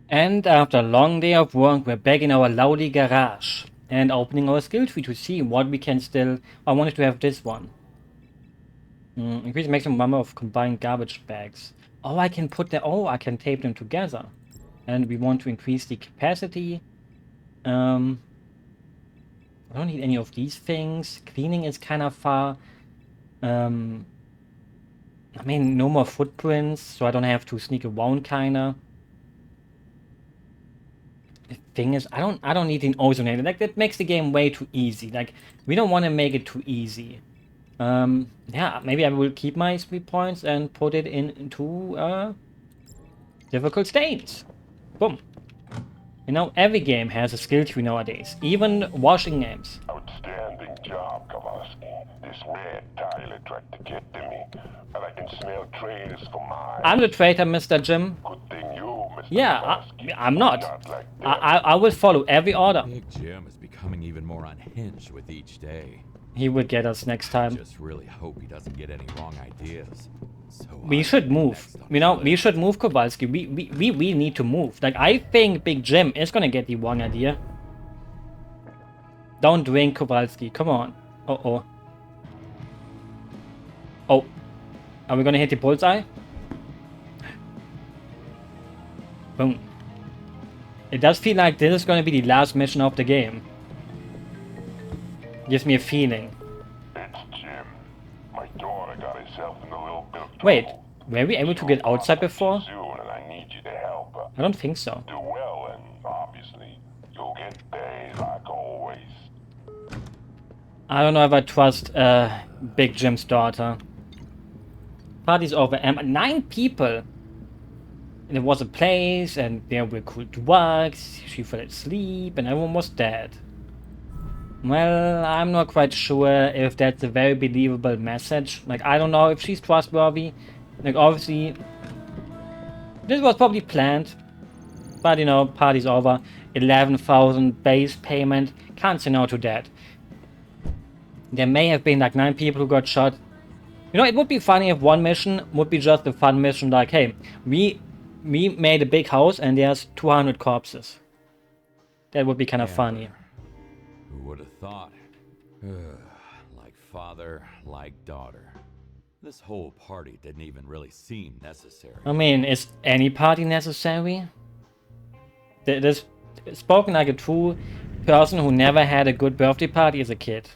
And after a long day of work, we're back in our lovely garage and opening our skill tree to see what we can still. I wanted to have this one. Increase the maximum number of combined garbage bags. Oh, I can put them. Oh, I can tape them together. And we want to increase the capacity. I don't need any of these things. Cleaning is kind of far. I mean, no more footprints, so I don't have to sneak around, kinda. The thing is, I don't need an ozonator. Like, that makes the game way too easy. Like, we don't want to make it too easy. Yeah, maybe I will keep my 3 points and put it into difficult states. Boom. You know, every game has a skill tree nowadays, even washing games. Outstanding job, Kowalski. This mad Tyler tried to get to me, but I can smell traitors for miles. I'm the traitor, Mr. Jim. Good thing you, Mr. Yeah, Kowalski. I'm not. Like I will follow every order. Big Jim is becoming even more unhinged with each day. He will get us next time. Just really hope he doesn't get any wrong ideas. So We should move. You know, we should move, Kowalski. We need to move. Like, I think Big Jim is gonna get the wrong idea. Don't drink, Kowalski. Come on. Uh-oh. Oh. Are we gonna hit the bullseye? Boom. It does feel like this is gonna be the last mission of the game. Gives me a feeling. It's Jim. My daughter got herself in a little bit of trouble. Wait, were we able to get outside before? Soon, and I need you to help her. I don't think so. Do well, and obviously, you'll get paid like always. I don't know if I trust Big Jim's daughter. Party's over. 9 people. And it was a place, and there were cool drugs. She fell asleep, and everyone was dead. Well, I'm not quite sure if that's a very believable message. Like, I don't know if she's trustworthy. Like, obviously, this was probably planned. But, you know, party's over. 11,000 base payment. Can't say no to that. There may have been like 9 people who got shot. You know, it would be funny if one mission would be just a fun mission like, hey, we made a big house and there's 200 corpses. That would be kind of funny. Who would have thought? Like father, like daughter. This whole party didn't even really seem necessary. I mean, is any party necessary? This spoken like a true person who never had a good birthday party as a kid.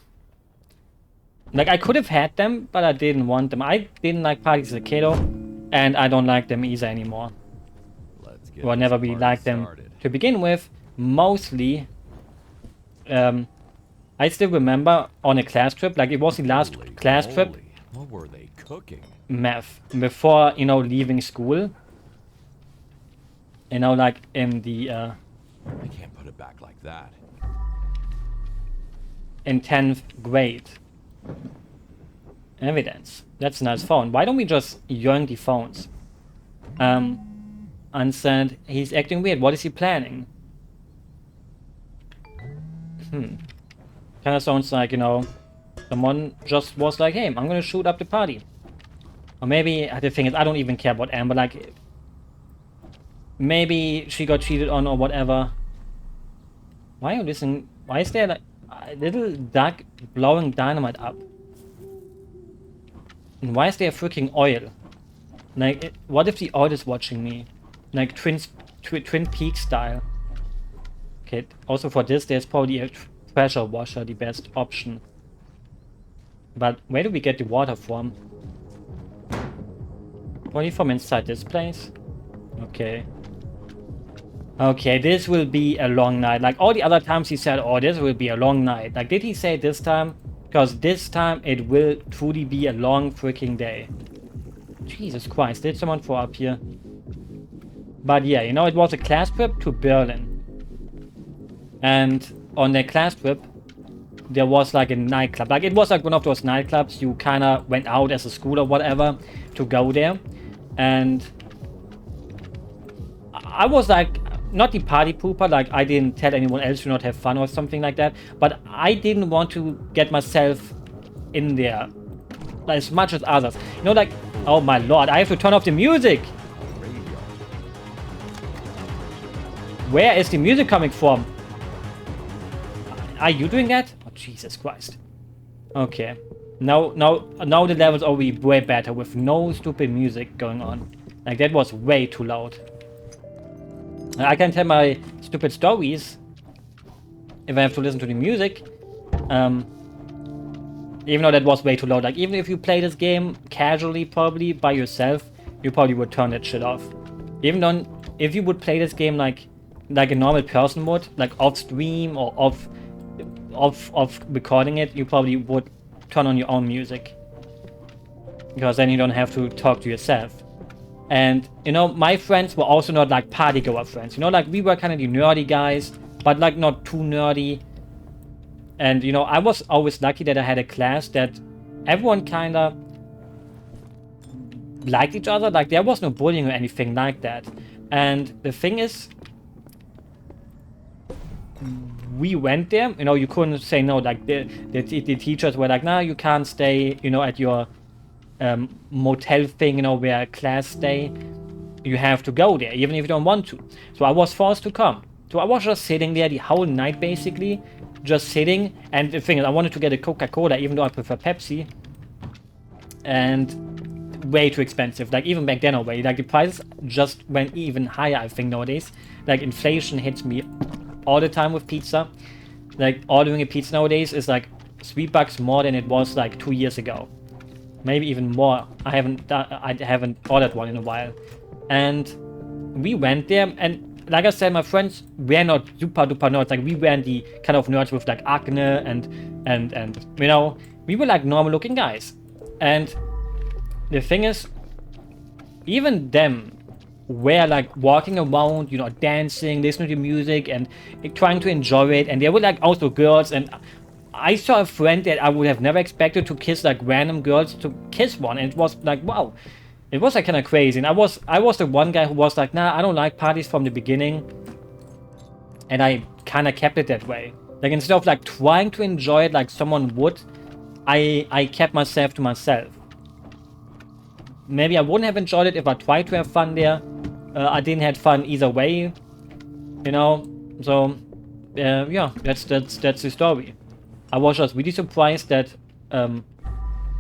Like, I could have had them, but I didn't want them. I didn't like parties as a kiddo, and I don't like them either anymore. Let's get Well, I never really liked them to begin with. Mostly, I still remember on a class trip, like it was the last class trip. What were they cooking? Math before, you know, leaving school. You know, like in the I can't put it back like that. in 10th grade. Evidence. That's a nice phone. Why don't we just yoink the phones? Unsaid, he's acting weird. What is he planning? Kinda sounds like, you know, someone just was like, hey, I'm gonna shoot up the party. Or maybe, the thing is, I don't even care about Amber, like, maybe she got cheated on or whatever. Why are you listening? Why is there like a little duck blowing dynamite up? And why is there freaking oil? Like, what if the oil is watching me? Like Twin Peaks style. Okay, also for this, there's probably a pressure washer, the best option. But where do we get the water from? Probably from inside this place? Okay. Okay, this will be a long night. Like all the other times he said, oh, this will be a long night. Like, did he say this time? Because this time it will truly be a long freaking day. Jesus Christ, did someone throw up here? But yeah, you know, it was a class trip to Berlin. And on the class trip, there was like a nightclub. Like, it was like one of those nightclubs you kind of went out as a school or whatever to go there. And I was like, not the party pooper, like I didn't tell anyone else to not have fun or something like that, but I didn't want to get myself in there as much as others. You know, like, oh my lord, I have to turn off the music. Where is the music coming from? Are you doing that? Oh, Jesus Christ. Okay. Now the levels are way better with no stupid music going on. Like, that was way too loud. I can tell my stupid stories if I have to listen to the music. Even though that was way too loud. Like, even if you play this game casually, probably by yourself, you probably would turn that shit off. Even though if you would play this game like a normal person would, like off stream or off recording it, you probably would turn on your own music. Because then you don't have to talk to yourself. And, you know, my friends were also not like party-goer friends. You know, like, we were kind of the nerdy guys, but like not too nerdy. And, you know, I was always lucky that I had a class that everyone kind of liked each other. Like, there was no bullying or anything like that. And the thing is, we went there, you know, you couldn't say no. Like, the teachers were like, nah, you can't stay, you know, at your motel thing, you know, where class stay. You have to go there, even if you don't want to. So I was forced to come. So I was just sitting there the whole night, basically. Just sitting. And the thing is, I wanted to get a Coca-Cola, even though I prefer Pepsi. And way too expensive. Like, even back then already. Like, the prices just went even higher, I think, nowadays. Like, inflation hits me all the time with pizza. Like, ordering a pizza nowadays is like $3 more than it was like 2 years ago. Maybe even more. I haven't ordered one in a while. And we went there, and like I said, my friends were not super duper nerds. Like, we weren't the kind of nerds with like acne and you know, we were like normal looking guys. And the thing is, even them were like walking around, you know, dancing, listening to music and trying to enjoy it. And there were like also girls, and I saw a friend that I would have never expected to kiss like random girls to kiss one, and it was like, wow. It was like kind of crazy. And I was the one guy who was like, nah, I don't like parties from the beginning. And I kind of kept it that way. Like, instead of like trying to enjoy it like someone would, I kept myself to myself. Maybe I wouldn't have enjoyed it if I tried to have fun there. I didn't have fun either way, you know. So yeah, that's the story. I was just really surprised that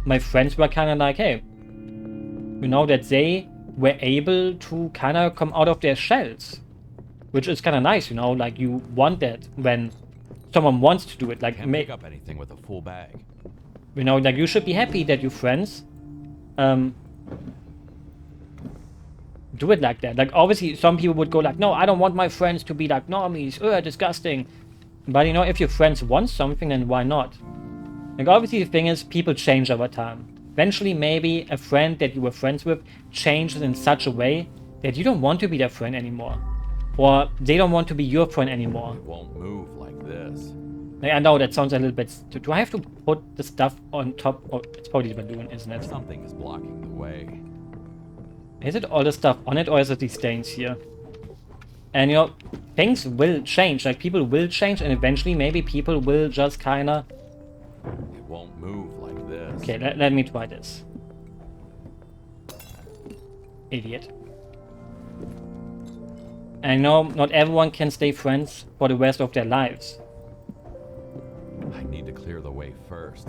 my friends were kind of like, hey, you know, that they were able to kind of come out of their shells, which is kind of nice, you know. Like, you want that when someone wants to do it. Like, Can't pick up anything with a full bag. You know, like, you should be happy that your friends do it like that. Like, obviously, some people would go like, no, I don't want my friends to be like normies, disgusting. But, you know, if your friends want something, then why not? Like, obviously, the thing is, people change over time. Eventually, maybe a friend that you were friends with changes in such a way that you don't want to be their friend anymore. Or they don't want to be your friend anymore. It won't move like this. Like, I know that sounds a little bit... Do I have to put the stuff on top? Oh, it's probably the balloon, isn't it? Something is blocking the way. Is it all the stuff on it, or is it these stains here? And, you know, things will change. Like, people will change, and eventually maybe people will just kind of... It won't move like this. Okay, let me try this. Idiot. And no, not everyone can stay friends for the rest of their lives. I need to clear the way first.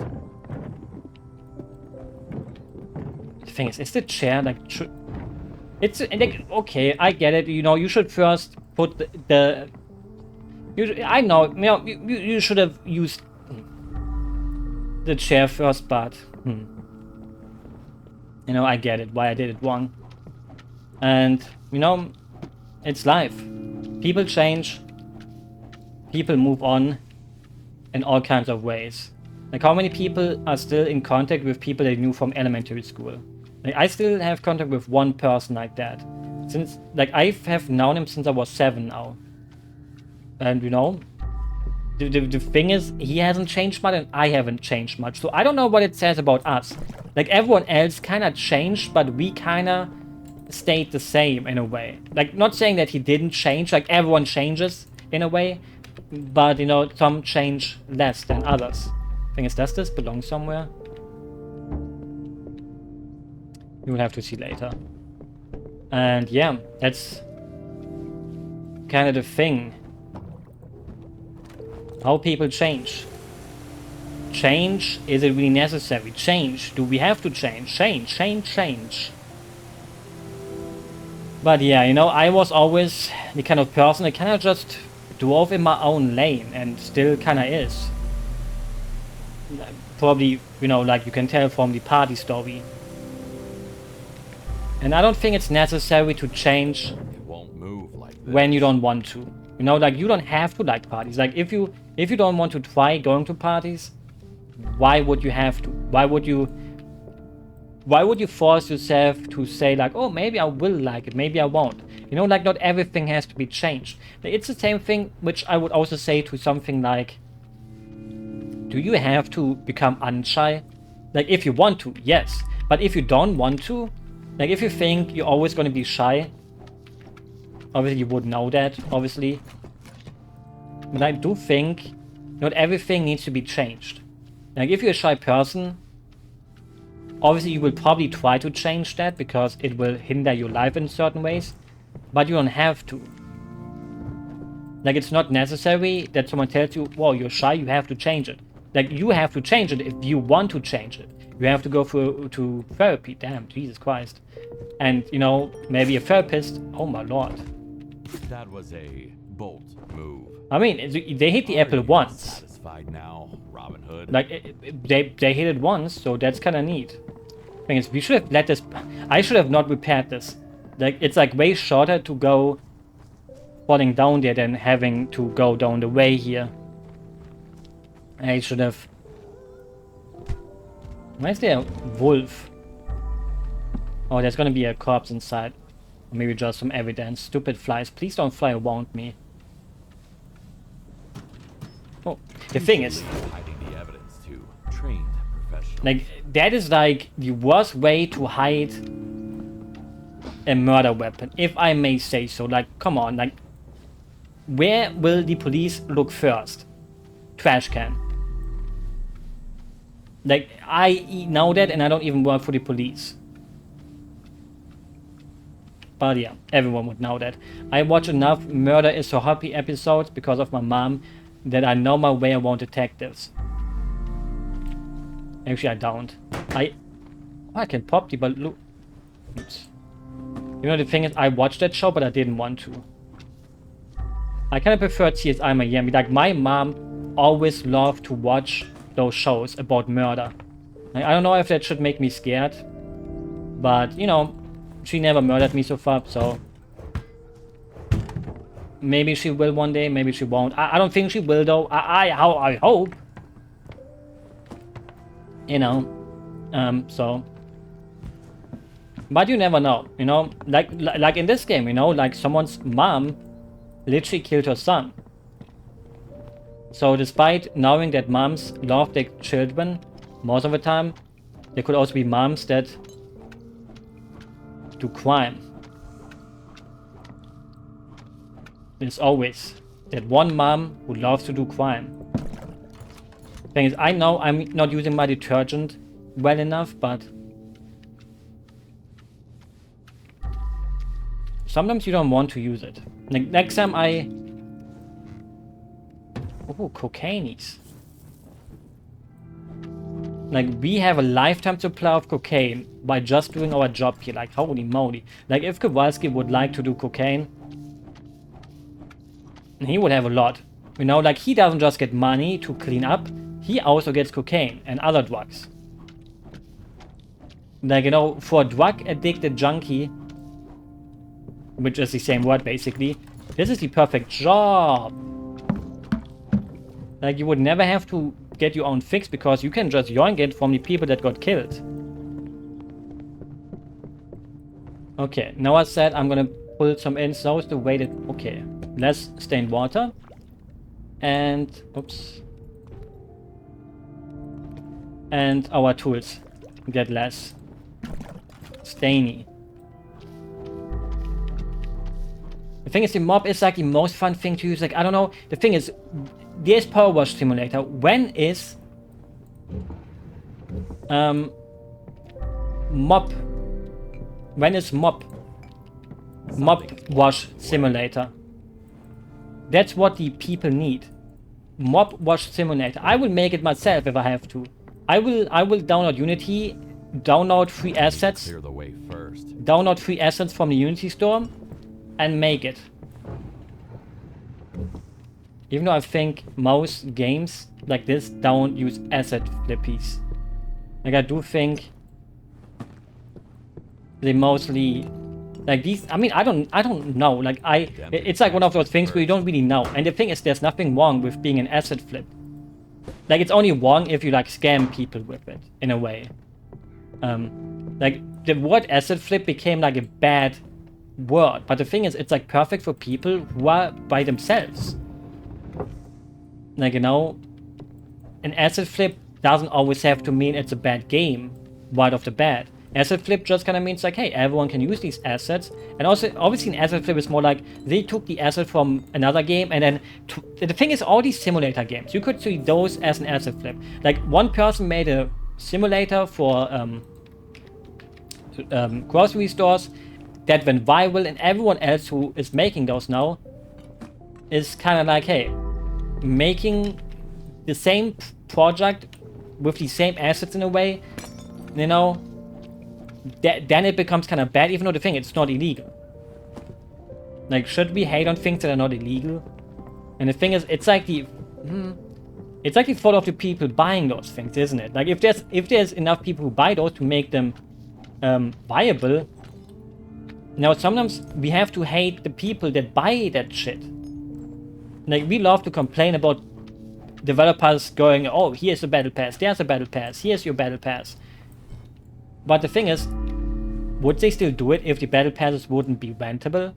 The thing is the chair like... It's like, okay, I get it. You know, you should first put I know, you know, you should have used the chair first, but you know, I get it, why I did it wrong. And, you know, it's life. People change. People move on in all kinds of ways. Like, how many people are still in contact with people they knew from elementary school? Like, I still have contact with one person like that. Since, like, I have known him since I was 7 now. And, you know, the thing is, he hasn't changed much and I haven't changed much. So I don't know what it says about us. Like, everyone else kind of changed, but we kind of stayed the same in a way. Like, not saying that he didn't change, like, everyone changes in a way. But, you know, some change less than others. Thing is, does this belong somewhere? You will have to see later. And yeah, that's kind of the thing. How people change. Change, is it really necessary? Change, do we have to change? Change. But yeah, you know, I was always the kind of person that kind of just drove in my own lane and still kind of is. Probably, you know, like you can tell from the party story. And I don't think it's necessary to change It won't move like this. when you don't want to. You know, like you don't have to like parties. Like if you don't want to try going to parties, why would you have to? Why would you force yourself to say like, oh, maybe I will like it, maybe I won't? You know, like not everything has to be changed. It's the same thing which I would also say to something like, do you have to become unshy? Like if you want to, yes. But if you don't want to, like if you think you're always going to be shy, obviously you would know that, obviously. But I do think not everything needs to be changed. Like if you're a shy person, obviously you will probably try to change that because it will hinder your life in certain ways, but you don't have to. Like it's not necessary that someone tells you, whoa, you're shy, you have to change it. Like you have to change it if you want to change it. You have to go to therapy, damn, Jesus Christ. And, you know, maybe a therapist, oh my lord. That was a bold move. I mean, they hit the apple once. Satisfied now, Robin Hood. Like, they hit it once, so that's kind of neat. Thing is, we should have let this... I should have not repaired this. Like, it's like way shorter to go falling down there than having to go down the way here. I should have... Why is there a wolf? Oh, there's gonna be a corpse inside. Or maybe just some evidence. Stupid flies. Please don't fly around me. Oh, the thing is... hiding the evidence to trained professionals. Like, that is like the worst way to hide a murder weapon, if I may say so. Like, come on, like, where will the police look first? Trash can. Like, I know that and I don't even work for the police. But yeah, everyone would know that. I watch enough Murder is So Happy episodes because of my mom that I know my way around detectives. Actually, I don't. I can pop the balloon. Oops. You know, the thing is, I watched that show, but I didn't want to. I kind of preferred CSI Miami. Like, my mom always loved to watch those shows about murder. Like, I don't know if that should make me scared, but, you know, she never murdered me so far, so... Maybe she will one day, maybe she won't. I don't think she will, though. I hope. You know, so... But you never know, you know? Like in this game, you know? Like, someone's mom literally killed her son. So despite knowing that moms love their children, most of the time, there could also be moms that do crime. There's always that one mom who loves to do crime. Thing is, I know I'm not using my detergent well enough, but sometimes you don't want to use it. Like, next time I... Oh, cocainees. Like, we have a lifetime supply of cocaine by just doing our job here. Like, holy moly. Like, if Kowalski would like to do cocaine, he would have a lot. You know, like, he doesn't just get money to clean up, he also gets cocaine and other drugs. Like, you know, for a drug-addicted junkie, which is the same word, basically, this is the perfect job. Like, you would never have to get your own fix because you can just yoink it from the people that got killed. Okay, now I said I'm gonna pull some in, so is the way that... Okay, less stained water. And... Oops. And our tools get less stainy. The thing is, the mob is like the most fun thing to use. Like, I don't know. The thing is, there's Power Wash Simulator. When is Mob? When is Mob Wash Simulator? That's what the people need. Mob Wash Simulator. I will make it myself if I have to. I will download Unity, download free assets. Clear the way first. Download free assets from the Unity store and make it. Even though I think most games like this don't use asset flippies. Like I do think they mostly like these. I mean, I don't know. Like it's like one of those things where you don't really know. And the thing is, there's nothing wrong with being an asset flip. Like it's only wrong if you like scam people with it in a way. Like the word asset flip became like a bad word, but the thing is, it's like perfect for people who are by themselves. Like, you know, an asset flip doesn't always have to mean it's a bad game right off the bat. Asset flip just kind of means like, hey, everyone can use these assets. And also, obviously, an asset flip is more like they took the asset from another game and then the thing is, all these simulator games, you could see those as an asset flip. Like one person made a simulator for grocery stores that went viral, and everyone else who is making those now is kind of like, hey, making the same project with the same assets in a way, you know, then it becomes kind of bad, even though the thing, it's not illegal. Like, should we hate on things that are not illegal? And the thing is, it's like the fault of the people buying those things, isn't it? Like, if there's enough people who buy those to make them viable, now sometimes we have to hate the people that buy that shit. Like, we love to complain about developers going, oh, here's a battle pass, there's a battle pass, here's your battle pass. But the thing is, would they still do it if the battle passes wouldn't be rentable?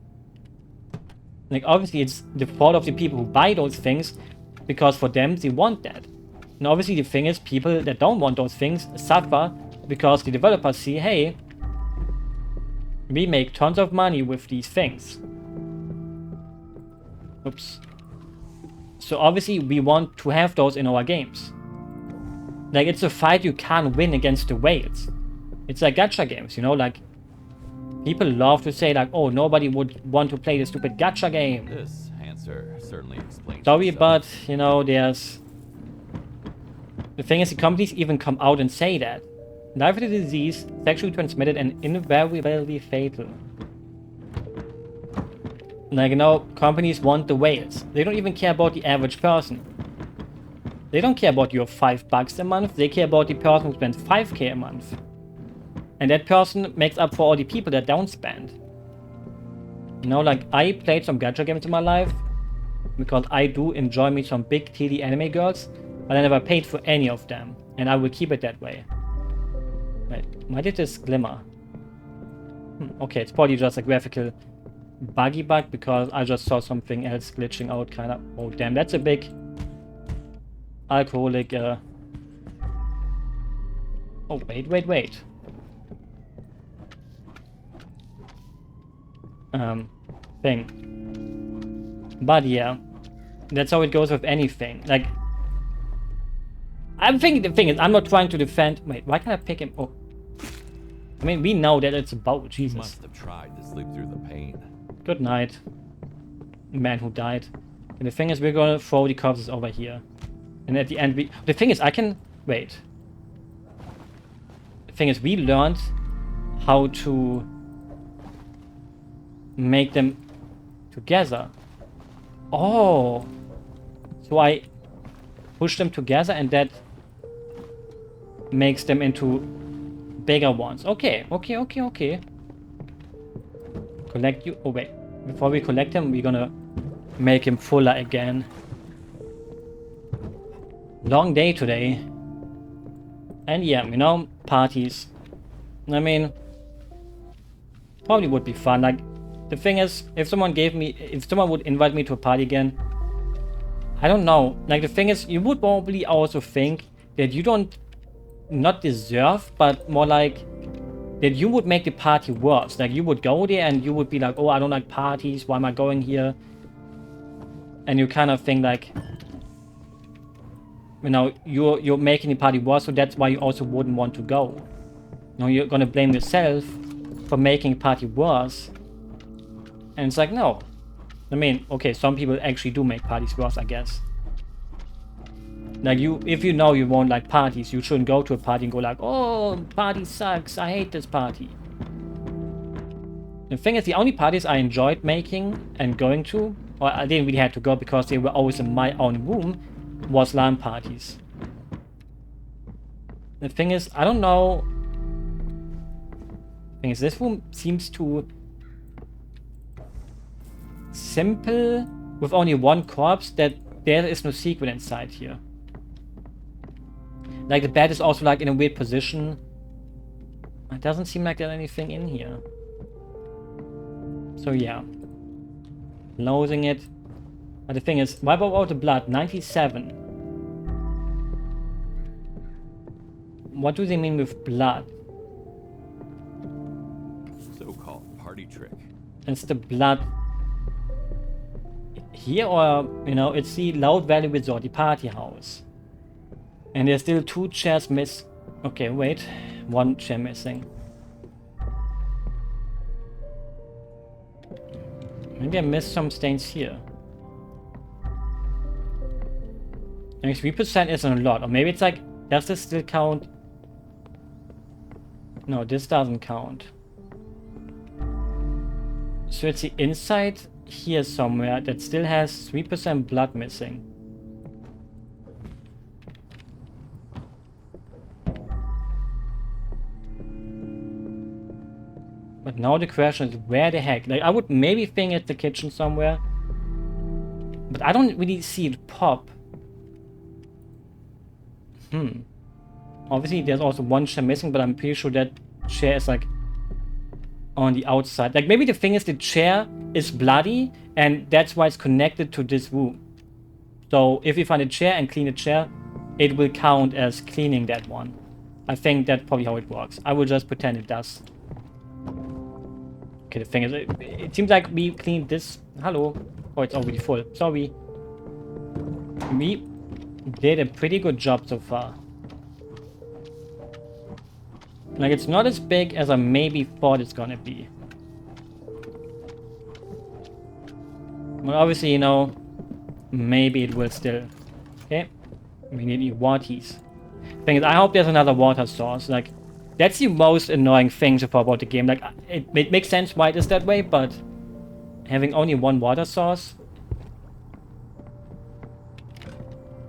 Like, obviously it's the fault of the people who buy those things, because for them, they want that. And obviously the thing is, people that don't want those things suffer because the developers see, hey, we make tons of money with these things. Oops. So obviously we want to have those in our games. Like, it's a fight you can't win against the whales. It's like gacha games, you know, like people love to say like, oh, nobody would want to play the stupid gacha game. This answer certainly explains. Sorry, itself. but you know, there's the thing is, the companies even come out and say that life is a disease, sexually transmitted and invariably fatal. Like, you know, companies want the whales. They don't even care about the average person. They don't care about your $5 a month. They care about the person who spends $5K a month. And that person makes up for all the people that don't spend. You know, like, I played some gacha games in my life because I do enjoy me some big titty anime girls, but I never paid for any of them, and I will keep it that way. Wait, why did this glimmer? Okay, it's probably just a graphical buggy bug because I just saw something else glitching out, kind of. Oh damn, that's a big alcoholic. Oh wait. Thing. But yeah, that's how it goes with anything. Like, I'm thinking the thing is, I'm not trying to defend. Wait, why can't I pick him? Oh, I mean, we know that it's a boat. Jesus. You must have tried to sleep through the pain. Good night, man who died. And the thing is, we're gonna throw the corpses over here, and at the end, the thing is, I can wait. The thing is, we learned how to make them together. Oh, so I push them together and that makes them into bigger ones. Okay. Collect you. Oh wait, before we collect him, we're gonna make him fuller again. Long day today. And yeah, you know, parties. I mean, probably would be fun. Like, the thing is, if someone would invite me to a party again, I don't know. Like, the thing is, you would probably also think that you not deserve, but more like that you would make the party worse. Like, you would go there and you would be like, oh, I don't like parties, why am I going here? And you kind of think like, you know, you're making the party worse, so that's why you also wouldn't want to go. You know, you're gonna blame yourself for making the party worse. And it's like, no. I mean, okay, some people actually do make parties worse, I guess. Like, if you know you won't like parties, you shouldn't go to a party and go like, oh, party sucks, I hate this party. The thing is, the only parties I enjoyed making and going to, or I didn't really have to go because they were always in my own room, was LAN parties. The thing is, I don't know. The thing is, this room seems too simple with only one corpse that there is no secret inside here. Like, the bed is also like in a weird position. It doesn't seem like there's anything in here. So yeah. Closing it. But the thing is, why about the blood? 97. What do they mean with blood? So-called party trick. It's the blood here, or, you know, it's the Loud Valley Resort, the party house. And there's still 2 chairs miss. Okay, wait. 1 chair missing. Maybe I missed some stains here. And 3% isn't a lot. Or maybe it's like, does this still count? No, this doesn't count. So it's the inside here somewhere that still has 3% blood missing. But now the question is, where the heck? Like, I would maybe think it's the kitchen somewhere. But I don't really see it pop. Obviously, there's also 1 chair missing, but I'm pretty sure that chair is, like, on the outside. Like, maybe the thing is the chair is bloody, and that's why it's connected to this room. So, if you find a chair and clean a chair, it will count as cleaning that one. I think that's probably how it works. I will just pretend it does. Okay, the thing is, it seems like we cleaned this. Hello. Oh, it's already full. Sorry. We did a pretty good job so far. Like, it's not as big as I maybe thought it's gonna be. Well, obviously, you know, maybe it will still. Okay. We need waties. Thing is, I hope there's another water source. Like, that's the most annoying thing so far about the game. Like, it makes sense why it is that way, but having only 1 water source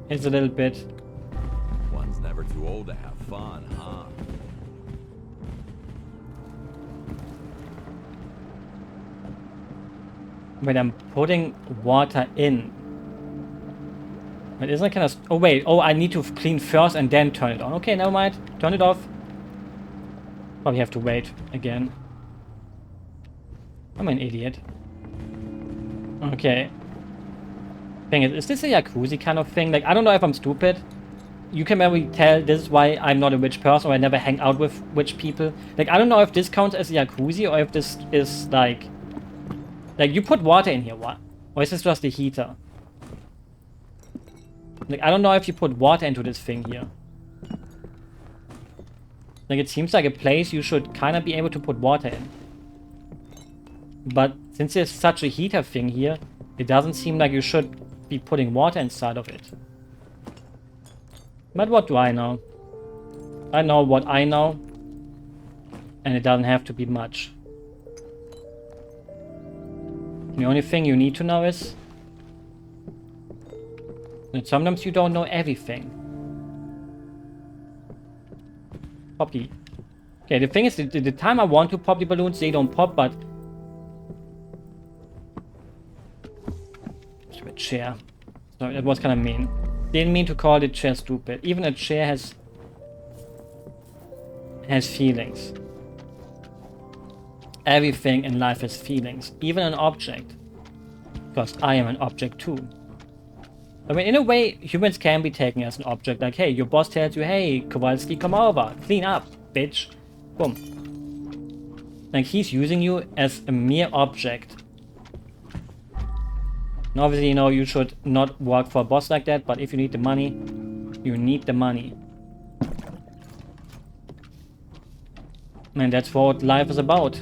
is a little bit. One's never too old to have fun, huh? When I'm putting water in. But isn't it kind of... Oh, wait. Oh, I need to clean first and then turn it on. Okay, never mind. Turn it off. Probably have to wait again. I'm an idiot. Okay. Thing is this a jacuzzi kind of thing? Like, I don't know if I'm stupid. You can maybe tell this is why I'm not a rich person, or I never hang out with rich people. Like, I don't know if this counts as a jacuzzi, or if this is like... Like, you put water in here, what? Or is this just the heater? Like, I don't know if you put water into this thing here. Like, it seems like a place you should kind of be able to put water in. But since there's such a heater thing here, it doesn't seem like you should be putting water inside of it. But what do I know? I know what I know. And it doesn't have to be much. The only thing you need to know is that sometimes you don't know everything. Pop the... Okay, the thing is, the time I want to pop the balloons, they don't pop, but... A chair. Sorry, that was kind of mean. Didn't mean to call the chair stupid. Even a chair has feelings. Everything in life has feelings. Even an object. Because I am an object too. I mean, in a way, humans can be taken as an object. Like, hey, your boss tells you, hey, Kowalski, come over. Clean up, bitch. Boom. Like, he's using you as a mere object. And obviously, you know, you should not work for a boss like that. But if you need the money, you need the money. And that's what life is about.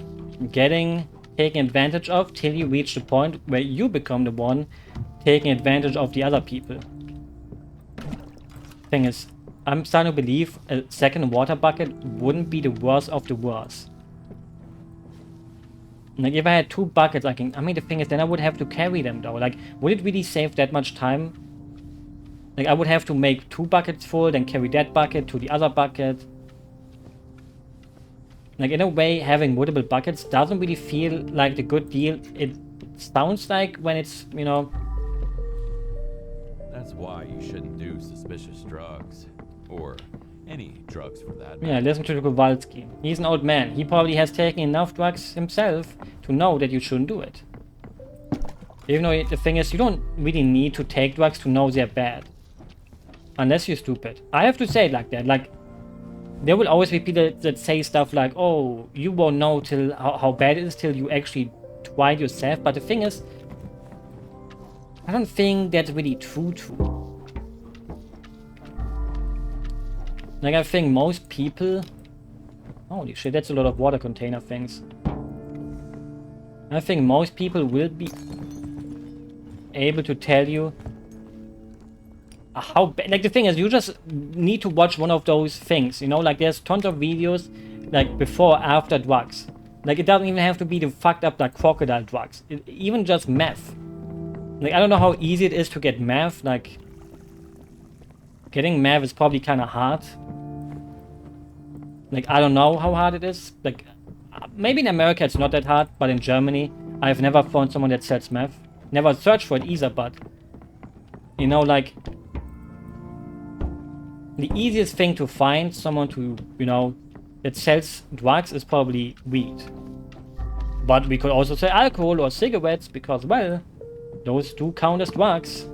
Taking taken advantage of till you reach the point where you become the one taking advantage of the other people. Thing is, I'm starting to believe a second water bucket wouldn't be the worst of the worst. Like, if I had 2 buckets, I mean, the thing is, then I would have to carry them, though. Like, would it really save that much time? Like, I would have to make 2 buckets full, then carry that bucket to the other bucket. Like, in a way, having multiple buckets doesn't really feel like the good deal. It sounds like when it's, you know... That's why you shouldn't do suspicious drugs. Or any drugs for that matter. Yeah, listen to Kowalski. He's an old man. He probably has taken enough drugs himself to know that you shouldn't do it. Even though the thing is, you don't really need to take drugs to know they're bad. Unless you're stupid. I have to say it like that. Like, there will always be people that say stuff like, oh, you won't know till how bad it is till you actually try it yourself. But the thing is, I don't think that's really true. Like, I think most people... Holy shit, that's a lot of water container things. I think most people will be able to tell you how bad... Like, the thing is, you just need to watch one of those things, you know? Like, there's tons of videos, like, before, after drugs. Like, it doesn't even have to be the fucked up, like, crocodile drugs. Even just meth. Like, I don't know how easy it is to get meth. Like, getting meth is probably kind of hard. Like, I don't know how hard it is. Like, maybe in America it's not that hard, but in Germany, I've never found someone that sells meth. Never searched for it either, but... You know, like... The easiest thing to find someone to, you know, that sells drugs is probably weed. But we could also say alcohol or cigarettes, because, well, those do count as drugs.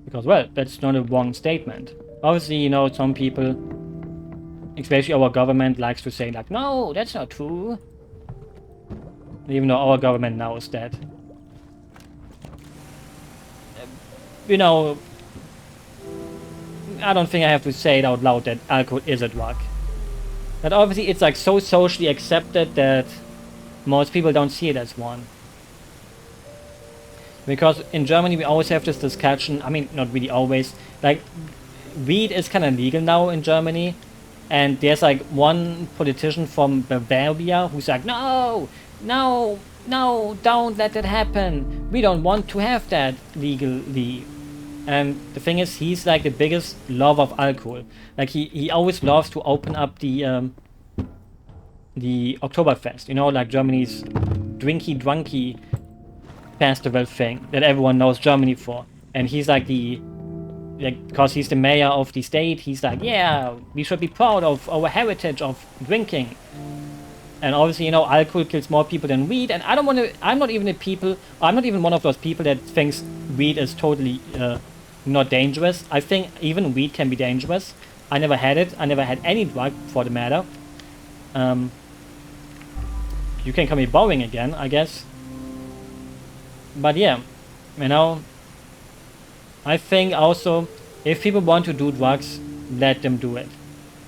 Because, well, that's not a wrong statement. Obviously, you know, some people, especially our government, likes to say, like, no, that's not true. Even though our government knows that. You know, I don't think I have to say it out loud that alcohol is a drug. But obviously, it's like so socially accepted that most people don't see it as one. Because in Germany, we always have this discussion, I mean, not really always, like, weed is kind of legal now in Germany, and there's like one politician from Bavaria who's like, no, no, no, don't let that happen. We don't want to have that legally. And the thing is, he's like the biggest lover of alcohol. Like, he always loves to open up the Oktoberfest, you know, like Germany's drunky festival thing that everyone knows Germany for. And he's like because he's the mayor of the state, he's like, yeah, we should be proud of our heritage of drinking. And obviously, you know, alcohol kills more people than weed, and I'm not even one of those people that thinks weed is totally not dangerous. I think even weed can be dangerous. I never had it. I never had any drug, for the matter. You can call me boring again, I guess. But yeah, you know, I think also, if people want to do drugs, let them do it.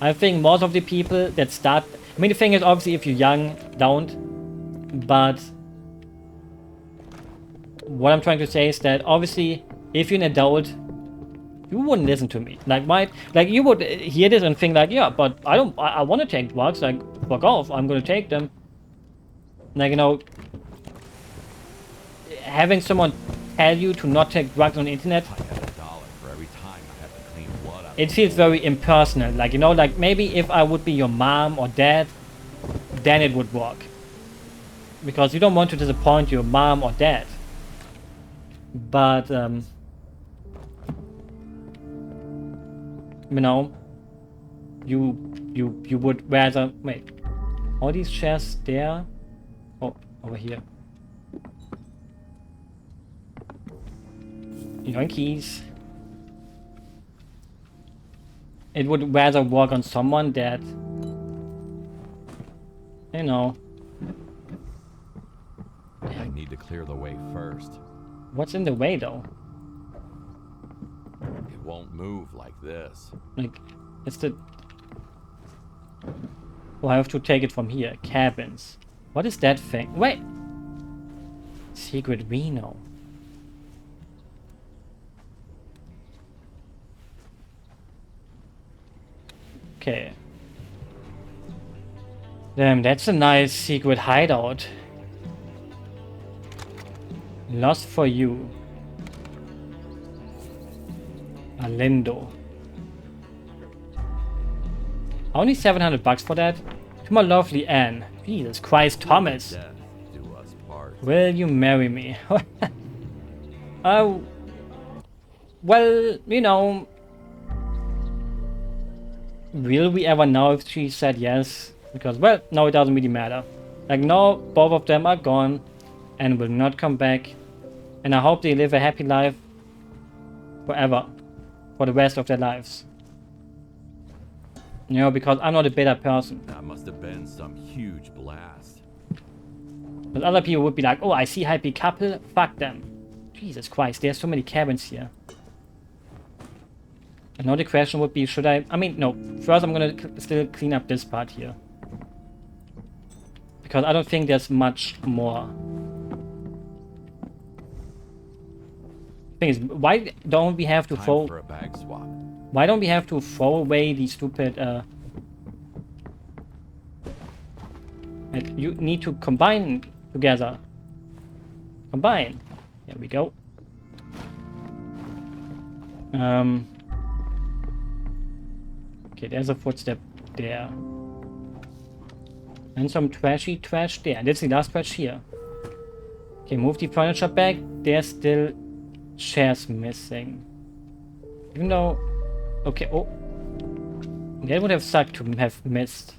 I think most of the people that start... I mean, the thing is, obviously, if you're young, don't. But what I'm trying to say is that, obviously, if you're an adult, you wouldn't listen to me. Like, like, you would hear this and think like, yeah, but I want to take drugs. Like, fuck off, I'm going to take them. Like, you know, having someone tell you to not take drugs on the internet, I got $1 for every time I have to clean blood out. it feels very impersonal. Like, you know, like, maybe if I would be your mom or dad, then it would work. Because you don't want to disappoint your mom or dad. But, you know, you would rather... Wait. All these chairs there? Oh, over here. Yoinkies. It would rather work on someone that, you know... I need to clear the way first. What's in the way, though? It won't move like this. Like, it's the... Oh, I have to take it from here. Cabins. What is that thing? Wait! Secret Reno. Okay. Damn, that's a nice secret hideout. Lost for you. Alindo. Only 700 bucks for that? To my lovely Anne. Jesus Christ, Thomas. Death do us part. Will you marry me? Oh. Well, you know. Will we ever know if she said yes? Because, well, no, it doesn't really matter. Like, no, both of them are gone and will not come back. And I hope they live a happy life forever. For the rest of their lives. You know, because I'm not a bitter person. That must have been some huge blast. But other people would be like, oh, I see happy couple, fuck them. Jesus Christ, there's so many cabins here. And now the question would be, should I mean, no. First I'm gonna still clean up this part here. Because I don't think there's much more. Thing is, why don't we have to Time for a bag swap. Why don't we have to throw away the stupid, you need to combine together. Combine. There we go. Okay, there's a footstep there. And some trashy trash there. And that's the last trash here. Okay, move the furniture back. There's still chairs missing. Even though... Okay, oh. That would have sucked to have missed.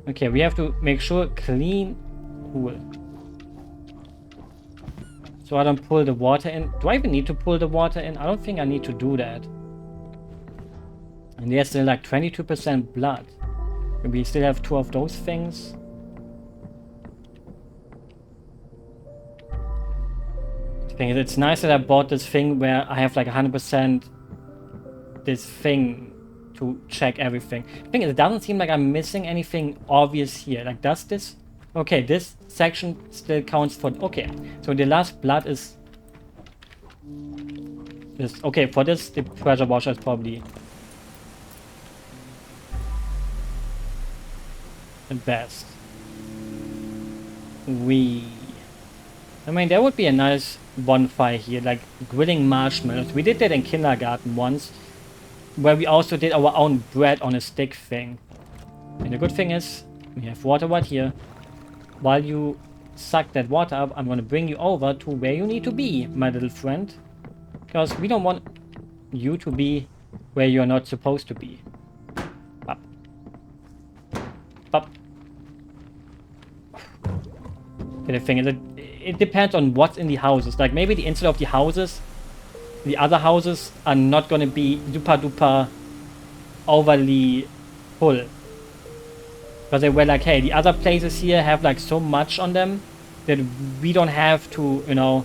Okay, we have to make sure clean. Cool. So I don't pull the water in. Do I even need to pull the water in? I don't think I need to do that. And there's still like 22% blood. We still have 2 of those things. The thing is, it's nice that I bought this thing where I have like 100% this thing to check everything. The thing is, it doesn't seem like I'm missing anything obvious here. Like, does this? Okay, this section still counts for... Okay, so the last blood is... This. Okay, for this, the pressure washer is probably... the best. I mean, there would be a nice bonfire here, like grilling marshmallows. We did that in kindergarten once, where we also did our own bread on a stick thing. And the good thing is, we have water right here. While you suck that water up, I'm gonna bring you over to where you need to be, my little friend. Because we don't want you to be where you're not supposed to be. Up. Up. The thing is, it depends on what's in the houses. Like, maybe the inside of the houses, the other houses are not gonna be duper overly full. Because they were like, hey, the other places here have like so much on them that we don't have to, you know,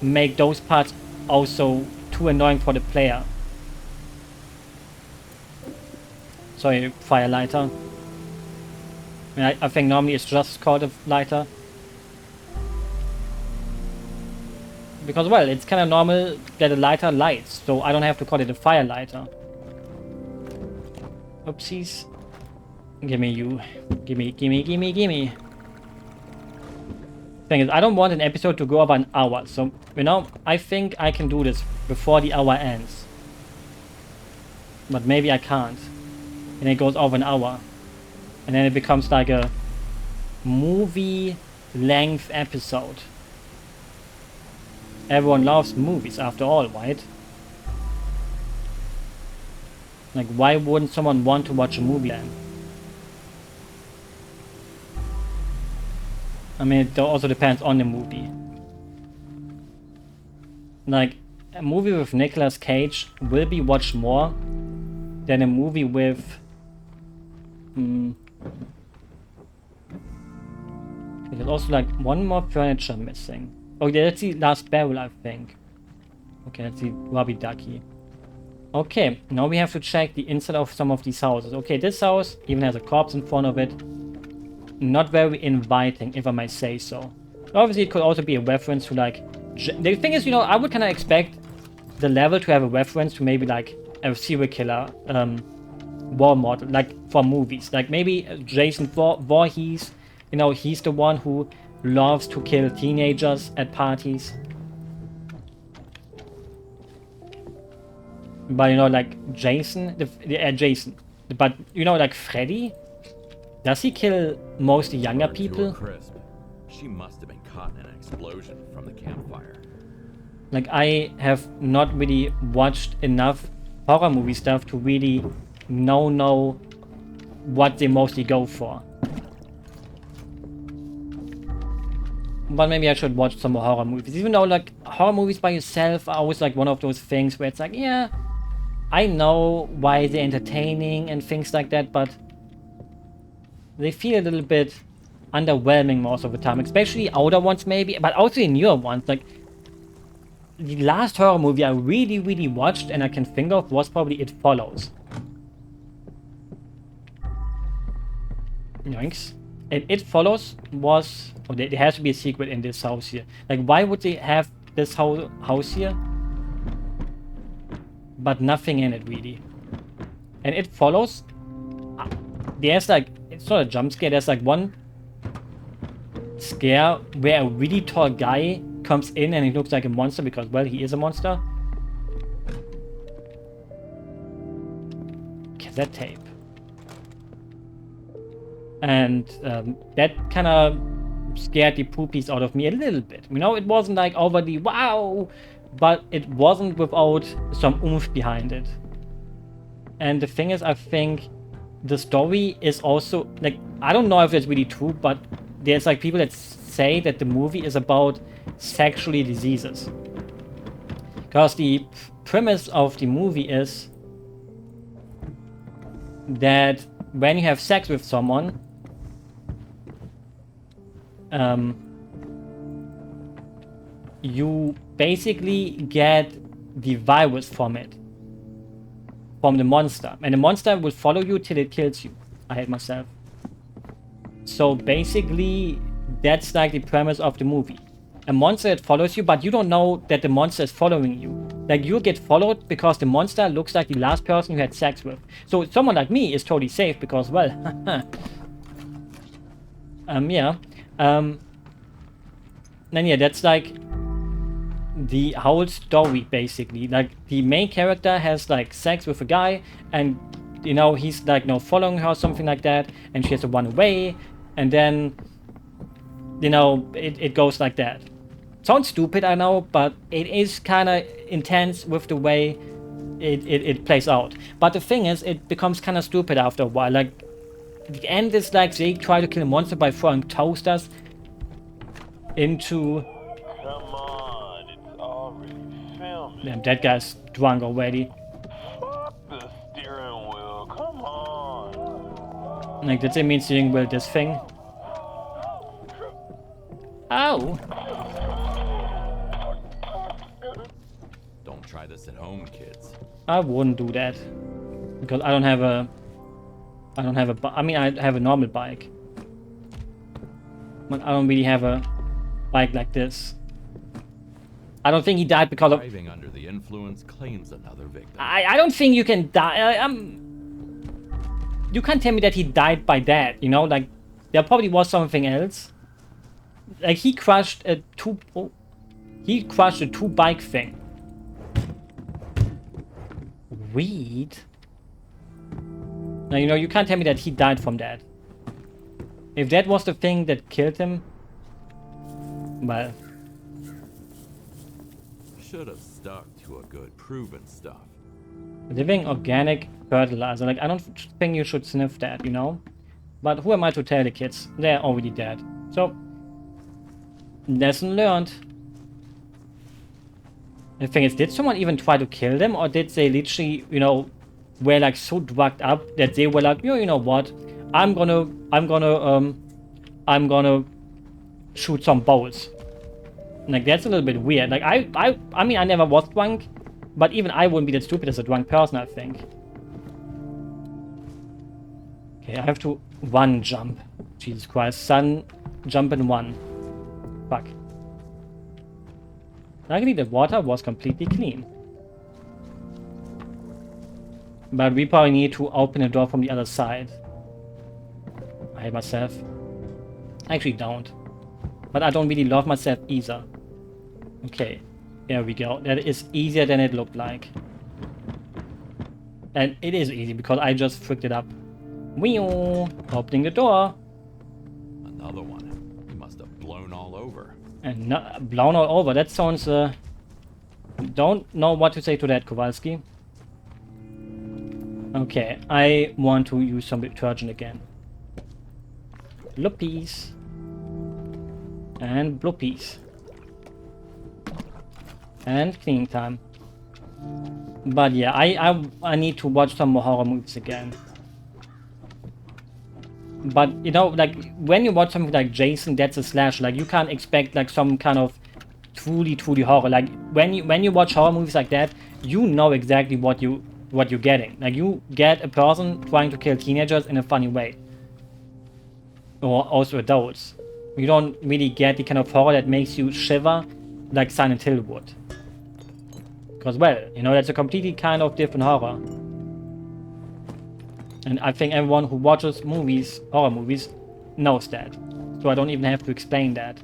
make those parts also too annoying for the player. Sorry, fire lighter. I mean, I think normally it's just called a lighter. Because, well, it's kind of normal that a lighter lights, so I don't have to call it a fire lighter. Oopsies. Gimme you. Gimme. Thing is, I don't want an episode to go over an hour, so, you know, I think I can do this before the hour ends. But maybe I can't. And it goes over an hour. And then it becomes like a movie-length episode. Everyone loves movies after all, right? Like, why wouldn't someone want to watch a movie then? I mean, it also depends on the movie. Like, a movie with Nicolas Cage will be watched more than a movie with... There's also like one more furniture missing. Oh, yeah, that's the last barrel, I think. Okay, that's the rubby ducky. Okay, now we have to check the inside of some of these houses. Okay, this house even has a corpse in front of it. Not very inviting, if I might say so. Obviously, it could also be a reference to, like... The thing is, you know, I would kind of expect the level to have a reference to maybe, like, a serial killer war model, like, for movies. Like, maybe Jason Voorhees, you know, he's the one who loves to kill teenagers at parties. But, you know, like, Jason... Jason. But, you know, like, Freddy... Does he kill mostly younger people? Crisp. She must have been caught in an explosion from the campfire. Like, I have not really watched enough horror movie stuff to really know what they mostly go for. But maybe I should watch some more horror movies. Even though, like, horror movies by yourself are always, like, one of those things where it's like, yeah, I know why they're entertaining and things like that, but they feel a little bit underwhelming most of the time. Especially older ones, maybe, but also the newer ones. Like, the last horror movie I really watched and I can think of was probably It Follows. Yoinks. And It Follows was... Oh, there has to be a secret in this house here. Like, why would they have this house here? But nothing in it, really. And It Follows... There's, like... It's not a jump scare. There's, like, one scare where a really tall guy comes in and he looks like a monster because, well, he is a monster. Cassette tape. And that kind of scared the poopies out of me a little bit. You know, it wasn't like overly wow, but it wasn't without some oomph behind it. And the thing is, I think the story is also, like, I don't know if it's really true, but there's, like, people that say that the movie is about sexual diseases. Because the premise of the movie is that when you have sex with someone, you basically get the virus from it. From the monster. And the monster will follow you till it kills you. I hate myself. So basically, that's like the premise of the movie. A monster that follows you, but you don't know that the monster is following you. Like, you get followed because the monster looks like the last person you had sex with. So someone like me is totally safe because, well, yeah. Then yeah, that's like the whole story, basically. Like, the main character has, like, sex with a guy, and, you know, he's, like, you know, following her or something like that, and she has to run away, and then, you know, it goes like that. Sounds stupid, I know, but it is kind of intense with the way it plays out. But the thing is, it becomes kind of stupid after a while. Like, the end is like they try to kill a monster by throwing toasters into... Come on, it's already filming. Damn, that guy's drunk already. Fuck the steering wheel, come on. Like, did they mean steering wheel this thing? Ow! Don't try this at home, kids. I wouldn't do that. Because I don't have a... I mean, I have a normal bike. But I don't really have a bike like this. I don't think he died because of... Driving under the influence claims another victim. I don't think you can die... You can't tell me that he died by that, you know? Like, there probably was something else. Like, he crushed a two bike thing. Weed? Now, you know, you can't tell me that he died from that. If that was the thing that killed him, well... Should have stuck to a good proven stuff. Living organic fertilizer. Like, I don't think you should sniff that, you know? But who am I to tell the kids? They're already dead. So, lesson learned. The thing is, did someone even try to kill them? Or did they literally, you know, were like so drugged up that they were like, you know what? I'm gonna shoot some bowls. Like, that's a little bit weird. Like, I mean, I never was drunk, But even I wouldn't be that stupid as a drunk person, I think. Okay, I have to one jump. Jesus Christ, son, jump in one. Fuck. Luckily the water was completely clean. But we probably need to open the door from the other side. I hate myself. I actually don't. But I don't really love myself either. Okay, there we go. That is easier than it looked like. And it is easy because I just fricked it up. Whee! Opening the door. Another one. He must have blown all over. And not blown all over. That sounds... Don't know what to say to that, Kowalski. Okay, I want to use some detergent again. Bluppies. And bluppies. And cleaning time. But yeah, I need to watch some more horror movies again. But you know, like when you watch something like Jason, that's a slasher. Like you can't expect like some kind of truly horror. Like when you watch horror movies like that, you know exactly what you're getting. Like you get a person trying to kill teenagers in a funny way. Or also adults. You don't really get the kind of horror that makes you shiver like Silent Hill would. Because, well, you know, that's a completely kind of different horror. And I think everyone who watches movies, horror movies, knows that. So I don't even have to explain that.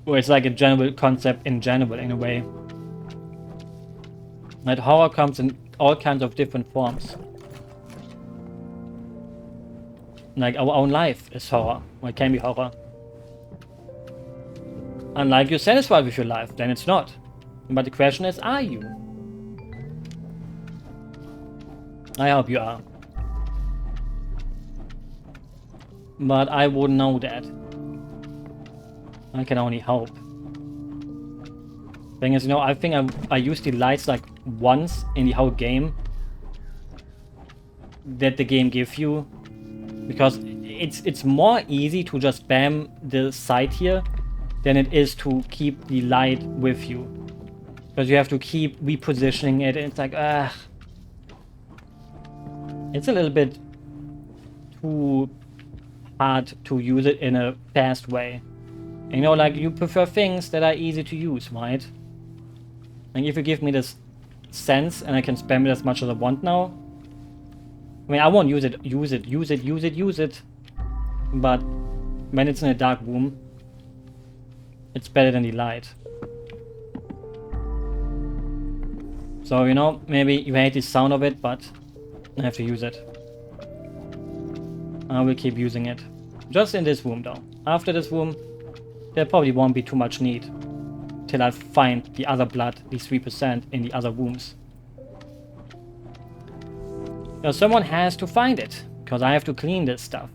Or it's like a general concept in general, in a way. That horror comes in all kinds of different forms. Like our own life is horror, or it can be horror. Unlike you're satisfied with your life, then it's not. But the question is, are you? I hope you are. But I wouldn't know that. I can only hope. Thing is, you know, I think I used the lights like once in the whole game that the game gives you. Because it's more easy to just spam the side here than it is to keep the light with you. Because you have to keep repositioning it, and it's like, ugh. It's a little bit too hard to use it in a fast way. And, you know, like, you prefer things that are easy to use, right? And if you give me this sense, and I can spam it as much as I want now, I mean, I won't use it. But when it's in a dark room, it's better than the light. So, you know, maybe you hate the sound of it, but I have to use it. I will keep using it. Just in this room, though. After this room, there probably won't be too much need. Till I find the other blood, the 3% in the other rooms. Now, someone has to find it, because I have to clean this stuff.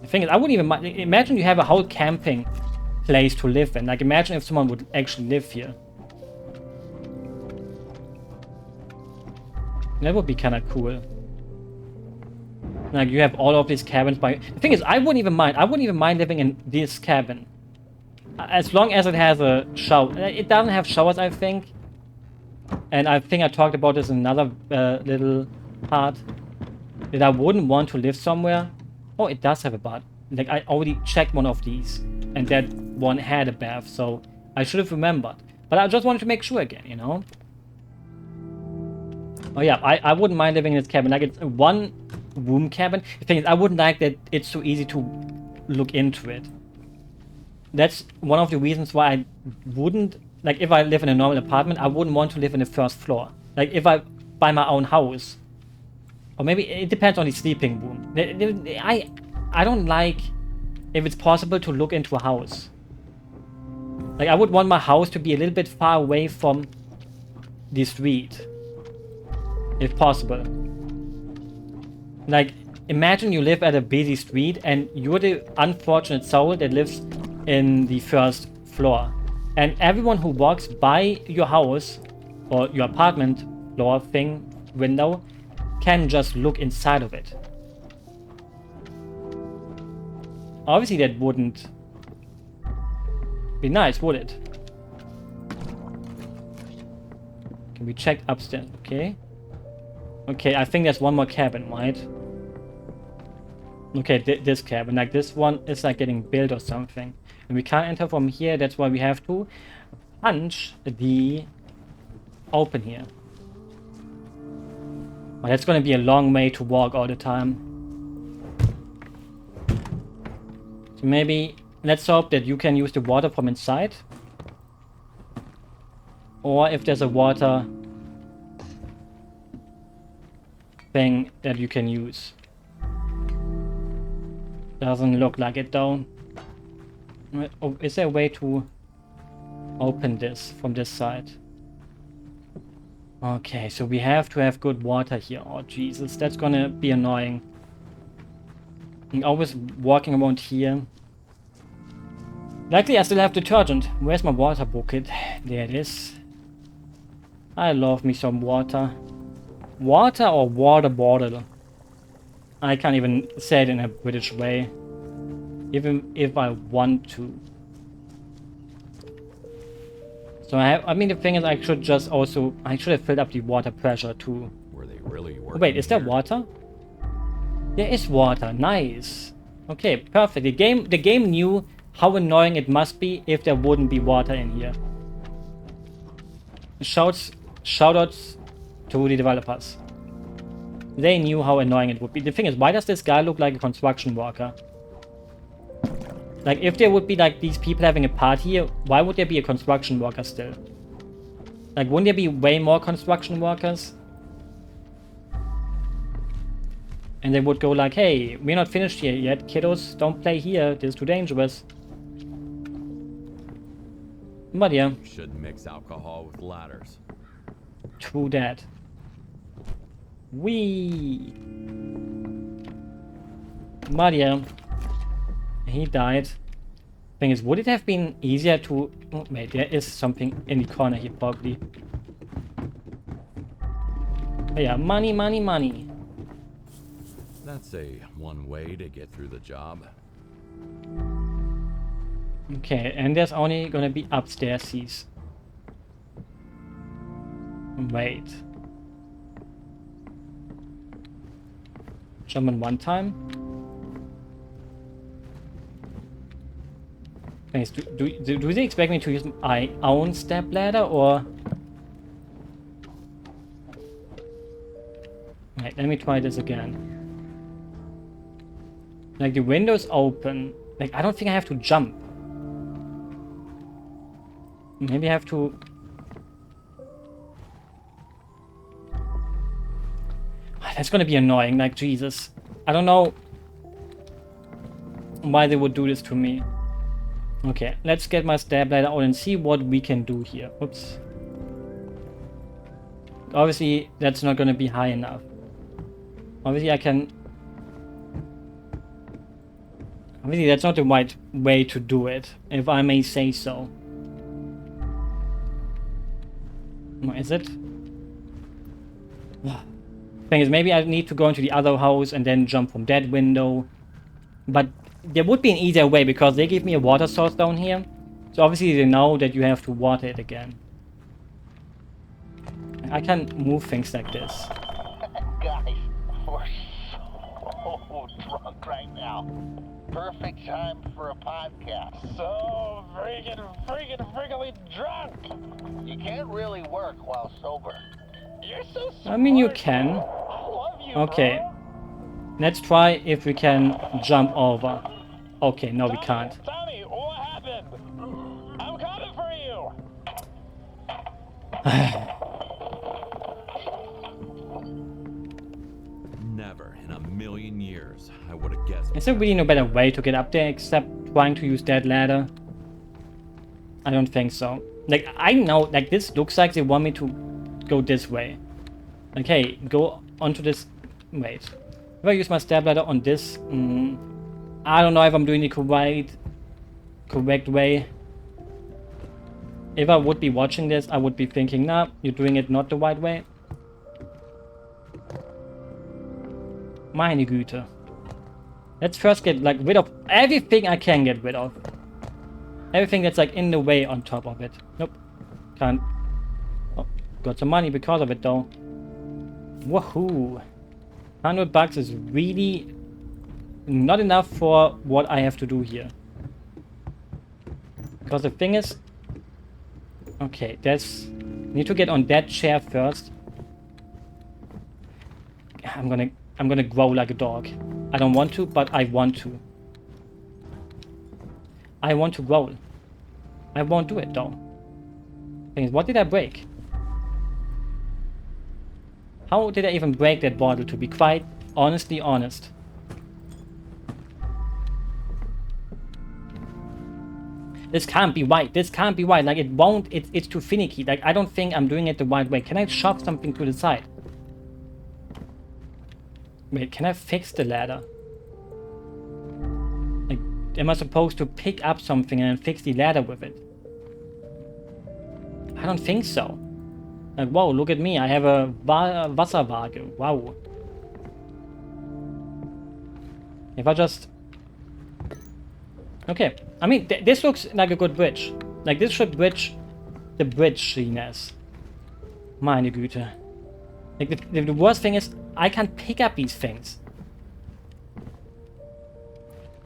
The thing is, I wouldn't even mind. Imagine you have a whole camping place to live in. Like, imagine if someone would actually live here. That would be kind of cool. Like, you have all of these cabins by... The thing is, I wouldn't even mind. I wouldn't even mind living in this cabin. As long as it has a shower. It doesn't have showers, I think. And I think I talked about this in another little part. That I wouldn't want to live somewhere. Oh, it does have a bath. Like, I already checked one of these. And that one had a bath, so I should have remembered. But I just wanted to make sure again, you know? Oh yeah, I wouldn't mind living in this cabin. Like, it's a one-room cabin. The thing is, I wouldn't like that it's so easy to look into it. That's one of the reasons why I wouldn't... Like, if I live in a normal apartment, I wouldn't want to live in the first floor. Like, if I buy my own house. Or maybe it depends on the sleeping room. I don't like if it's possible to look into a house. Like, I would want my house to be a little bit far away from the street. If possible. Like, imagine you live at a busy street and you're the unfortunate soul that lives in the first floor. And everyone who walks by your house or your apartment floor thing, window, can just look inside of it. Obviously that wouldn't be nice, would it? Can we check upstairs? Okay. Okay, I think there's one more cabin, right? Okay, this cabin. Like, this one is like getting built or something. And we can't enter from here. That's why we have to punch the open here. But that's gonna be a long way to walk all the time. So maybe let's hope that you can use the water from inside. Or if there's a water thing that you can use. Doesn't look like it though. Oh, is there a way to open this from this side? Okay, so we have to have good water here. Oh Jesus, that's gonna be annoying. I'm always walking around here. Luckily I still have detergent. Where's my water bucket? There it is. I love me some water. Water or water bottle? I can't even say it in a British way. Even if I want to. So I mean the thing is I should have filled up the water pressure too. Were they really Oh, working wait, is there here? water? There is water, nice. Okay, perfect. The game knew how annoying it must be if there wouldn't be water in here. Shoutouts to the developers. They knew how annoying it would be. The thing is, why does this guy look like a construction worker? Like, if there would be, like, these people having a party here, why would there be a construction worker still? Like, wouldn't there be way more construction workers? And they would go like, hey, we're not finished here yet, kiddos. Don't play here. This is too dangerous. But yeah. Shouldn't mix alcohol with ladders. True that. Wee. But yeah. He died. Thing is, would it have been easier to... Oh, wait, there is something in the corner here, probably. Oh, yeah, money, money, money. That's one way to get through the job. Okay, and there's only gonna be upstairs. Wait. Jump in one time. Thanks. Do they expect me to use my own step ladder or? Right, let me try this again. Like the window's open. Like I don't think I have to jump. Maybe I have to... That's gonna be annoying, like Jesus. I don't know why they would do this to me. Okay, let's get my step ladder out and see what we can do here. Oops. Obviously, that's not gonna be high enough. Obviously, Obviously, that's not the right way to do it, if I may say so. Is it? Thing is, maybe I need to go into the other house and then jump from that window. But there would be an easier way because they give me a water source down here. So obviously they know that you have to water it again. I can move things like this. Guys, we're so drunk right now. Perfect time for a podcast. So freaking drunk. You can't really work while sober. You're so smart. I mean, you can. I love you, Okay. bro. Let's try if we can jump over. Okay, no, we can't. Tommy, what happened? I'm coming for you. Never in a million years I would have guessed. Is there really no better way to get up there except trying to use that ladder? I don't think so. Like, I know, like, this looks like they want me to go this way. Okay, go onto this... Wait. If I use my step ladder on this... I don't know if I'm doing the correct way. If I would be watching this, I would be thinking, nah, you're doing it not the right way. Meine Güte. Let's first get, like, rid of everything I can get rid of. Everything that's, like, in the way on top of it. Nope. Can't. Oh. Got some money because of it though. Woohoo! $100 is really not enough for what I have to do here. Because the thing is... Okay, that's... Need to get on that chair first. I'm gonna growl like a dog. I don't want to, but I want to. I want to growl. I won't do it though. Thing is, what did I break? How did I even break that bottle, to be quite honestly honest? This can't be right. This can't be right. Like, it won't... It's too finicky. Like, I don't think I'm doing it the right way. Can I shove something to the side? Wait, can I fix the ladder? Like, am I supposed to pick up something and fix the ladder with it? I don't think so. Like, whoa, look at me. I have a Wasserwaage. Wow. If I just... Okay. I mean, this looks like a good bridge. Like, this should bridge the bridginess. Meine Güte. Like, the worst thing is, I can't pick up these things.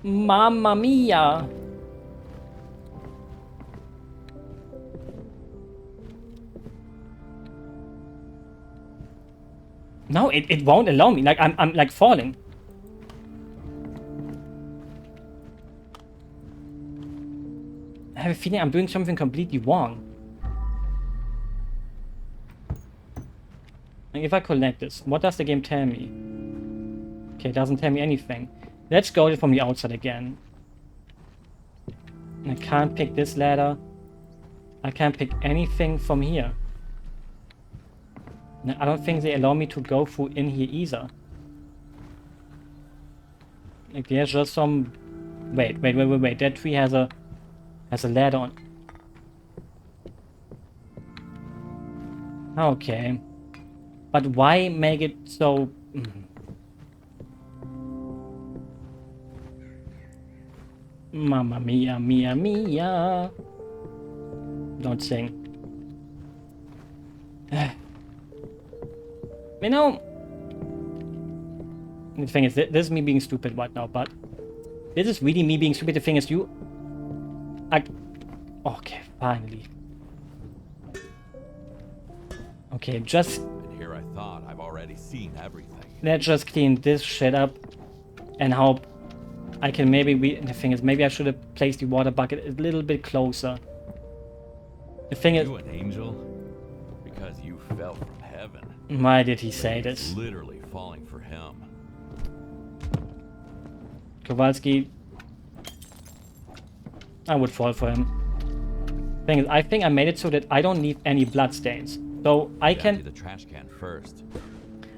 Mamma mia! No, it won't allow me. Like, I'm like falling. I have a feeling I'm doing something completely wrong. Like, if I collect this, what does the game tell me? Okay, it doesn't tell me anything. Let's go from the outside again. I can't pick this ladder. I can't pick anything from here. I don't think they allow me to go through in here either. Like, there's just some... Wait. That tree has a ladder on. Okay. But why make it so... Mamma mia, mia, mia. Don't sing. You know... The thing is, this is me being stupid right now, but... This is really me being stupid. The thing is, okay, finally. Okay, just... And here I thought I've already seen everything. Let's just clean this shit up and hope I can maybe... The thing is, maybe I should have placed the water bucket a little bit closer. The thing is... You an angel? Because you fell from heaven. Why did he say this? Literally falling for him. Kowalski... I would fall for him. Thing is, I think I made it so that I don't need any blood stains. So I can... Empty the trash can first.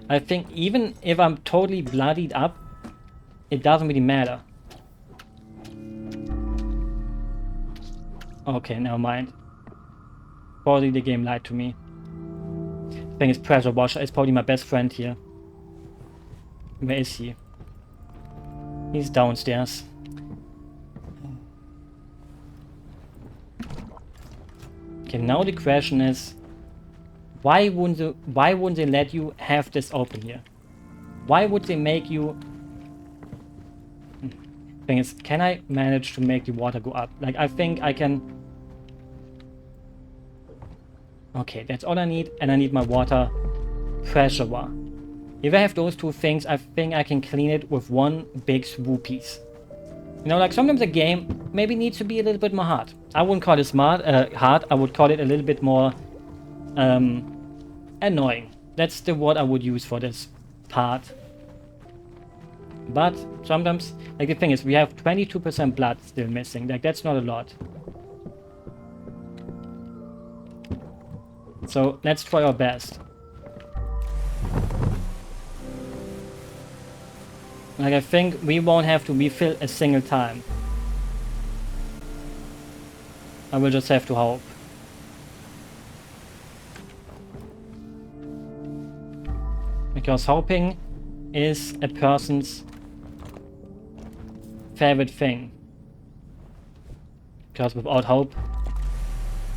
I think even if I'm totally bloodied up, it doesn't really matter. Okay, never mind. Probably the game lied to me. Thing is, pressure washer is probably my best friend here. Where is he? He's downstairs. Okay, now the question is, why wouldn't they let you have this open here? Why would they make you... Thing is, can I manage to make the water go up? Like, I think I can... Okay, that's all I need, and I need my water pressure bar. If I have those two things, I think I can clean it with one big swoopies. You know, like, sometimes a game maybe needs to be a little bit more hard. I wouldn't call it hard, I would call it a little bit more annoying. That's the word I would use for this part. But sometimes, like, the thing is, we have 22% blood still missing. Like, that's not a lot. So let's try our best. Like, I think we won't have to refill a single time. I will just have to hope. Because hoping is a person's favorite thing. Because without hope,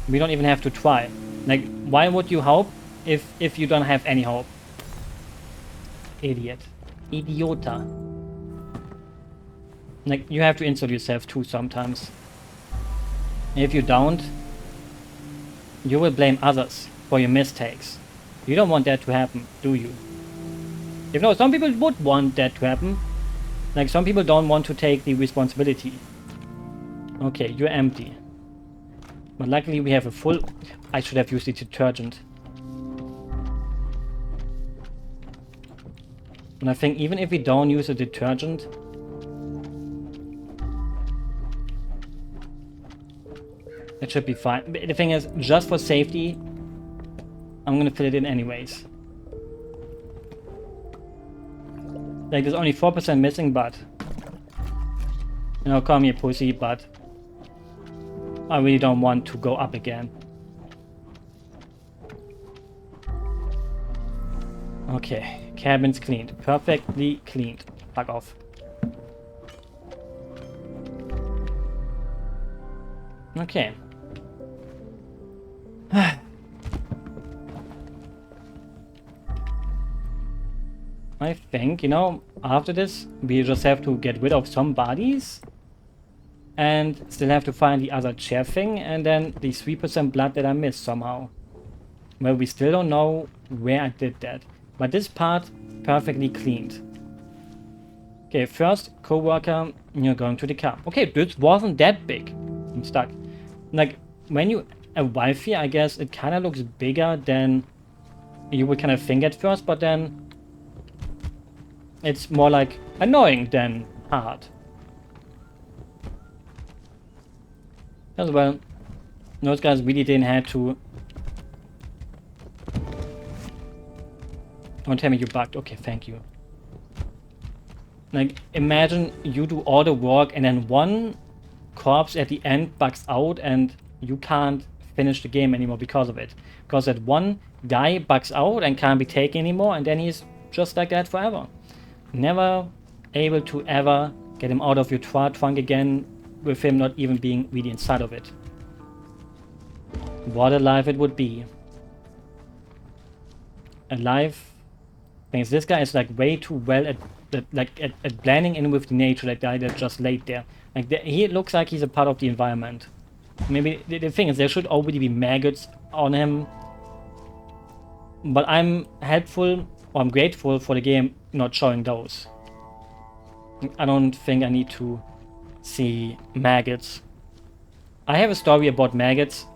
we don't even have to try. Like, why would you hope if you don't have any hope. Idiot. Idiota. Like, you have to insult yourself too sometimes. If you don't, you will blame others for your mistakes. You don't want that to happen, do you? If no, some people would want that to happen. Like, some people don't want to take the responsibility. Okay, you're empty. But luckily we have a full... I should have used the detergent. And I think even if we don't use a detergent... it should be fine. The thing is, just for safety, I'm gonna fill it in anyways. Like, there's only 4% missing, but... you know, call me a pussy, but... I really don't want to go up again. Okay, cabin's cleaned. Perfectly cleaned. Fuck off. Okay. I think, you know, after this, we just have to get rid of some bodies. And still have to find the other chair thing, and then the 3% blood that I missed somehow. Well, we still don't know where I did that. But this part, perfectly cleaned. Okay, first, co-worker, you're going to the car. Okay, this wasn't that big. I'm stuck. Like, when you arrive here, I guess it kind of looks bigger than you would kind of think at first, but then it's more like annoying than hard. As well, those guys really didn't have to... don't tell me you bugged. Okay, thank you. Like, imagine you do all the work and then one corpse at the end bugs out and you can't finish the game anymore because of it. Because that one guy bugs out and can't be taken anymore, and then he's just like that forever. Never able to ever get him out of your trunk again, with him not even being really inside of it. What a life it would be. A life... thinks this guy is like way too well at blending in with the nature, like the guy that just laid there. Like, he looks like he's a part of the environment. Maybe the thing is, there should already be maggots on him. But I'm helpful, or I'm grateful for the game not showing those. I don't think I need to see maggots. I have a story about maggots,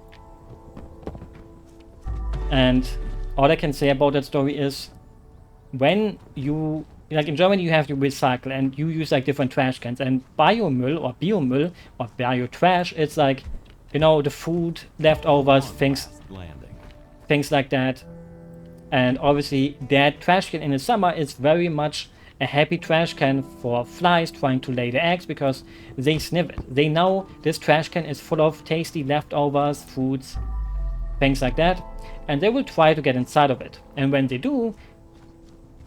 and all I can say about that story is, when you, like in Germany, you have to recycle and you use like different trash cans, and biomüll or biomüll or biotrash, it's like, you know, the food leftovers, things like that. And obviously that trash can in the summer is very much a happy trash can for flies trying to lay the eggs, because they sniff it. They know this trash can is full of tasty leftovers, foods, things like that, and they will try to get inside of it. And when they do,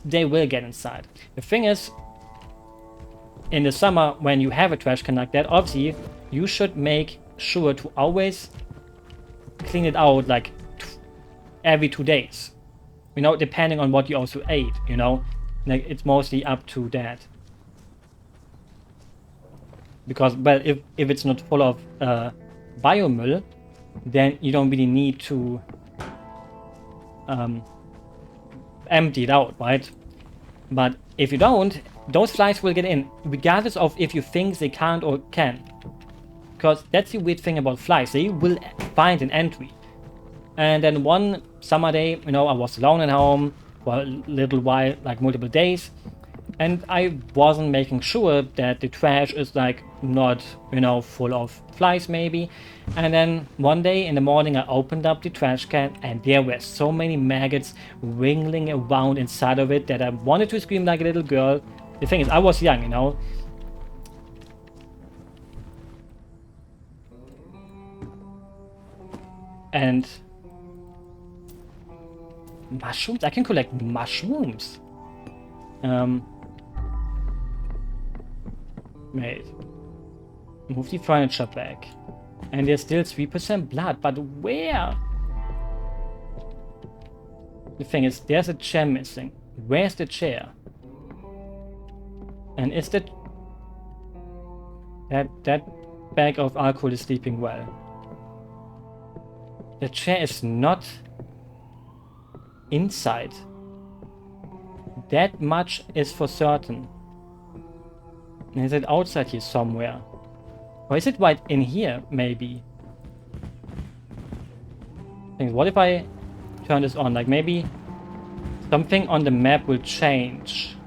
they will get inside. The thing is, in the summer, when you have a trash can like that, obviously you should make sure to always clean it out like every 2 days. You know, depending on what you also ate, you know. Like, it's mostly up to that. Because, well, if it's not full of biomüll, then you don't really need to empty it out, right? But if you don't, those flies will get in, regardless of if you think they can't or can. Because that's the weird thing about flies, they will find an entry. And then one summer day, you know, I was alone at home for a little while, like multiple days, and I wasn't making sure that the trash is like not, you know, full of flies maybe. And then one day in the morning I opened up the trash can and there were so many maggots wriggling around inside of it that I wanted to scream like a little girl. The thing is, I was young, you know. And mushrooms? I can collect mushrooms. Wait. Move the furniture back. And there's still 3% blood, but where? The thing is, there's a chair missing. Where's the chair? And is that bag of alcohol is sleeping well? The chair is not inside. That much is for certain. And is it outside here somewhere? Or is it right in here, maybe? What if I turn this on? Like, maybe something on the map will change.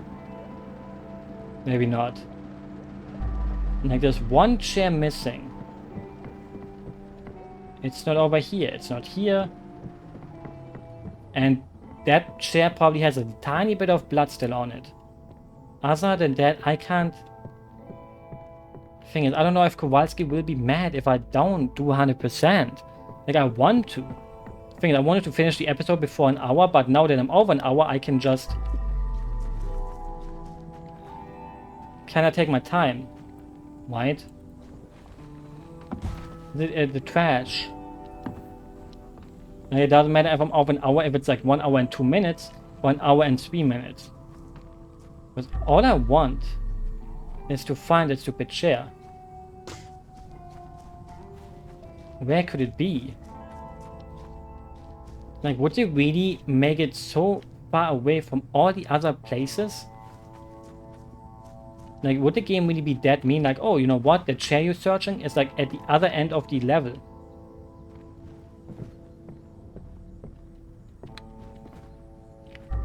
Maybe not. Like, there's one chair missing. It's not over here. It's not here. And that chair probably has a tiny bit of blood still on it. Other than that, I can't... Thing is, I don't know if Kowalski will be mad if I don't do 100%. Like, I want to. Thing is, I wanted to finish the episode before an hour, but now that I'm over an hour, I can just... Can I take my time? Right? The trash. Like, it doesn't matter if I'm over an hour, if it's like 1 hour and 2 minutes, or an hour and 3 minutes. Because all I want is to find that stupid chair. Where could it be? Like, would they really make it so far away from all the other places? Like, would the game really be that mean? Like, oh, you know what? The chair you're searching is like at the other end of the level.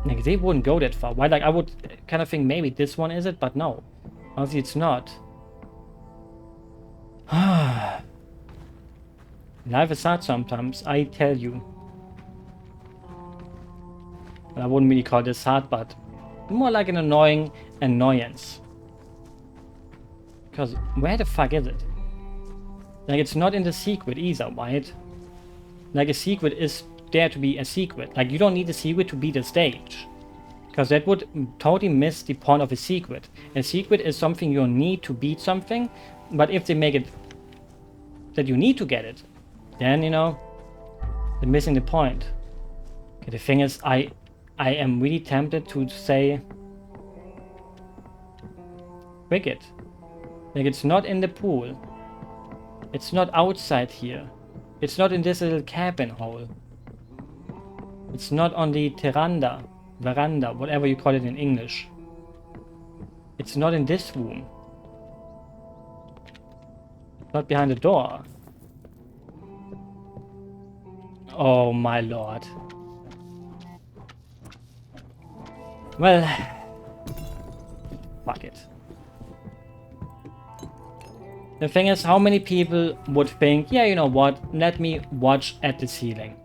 Like, they wouldn't go that far. Why? Like, I would kind of think maybe this one is it, but no. Obviously, it's not. Life is hard sometimes, I tell you. I wouldn't really call this hard, but more like an annoying annoyance. Because where the fuck is it? Like, it's not in the secret either, right? Like, a secret is there to be a secret. Like, you don't need a secret to beat a stage. Because that would totally miss the point of a secret. A secret is something you need to beat something, but if they make it that you need to get it, then, you know, they're missing the point. Okay, the thing is, I am really tempted to say cricket. Like, it's not in the pool. It's not outside here. It's not in this little cabin hole. It's not on the veranda, whatever you call it in English. It's not in this room. It's not behind the door. Oh my lord. Well, fuck it. The thing is, how many people would think, yeah, you know what, let me watch at the ceiling?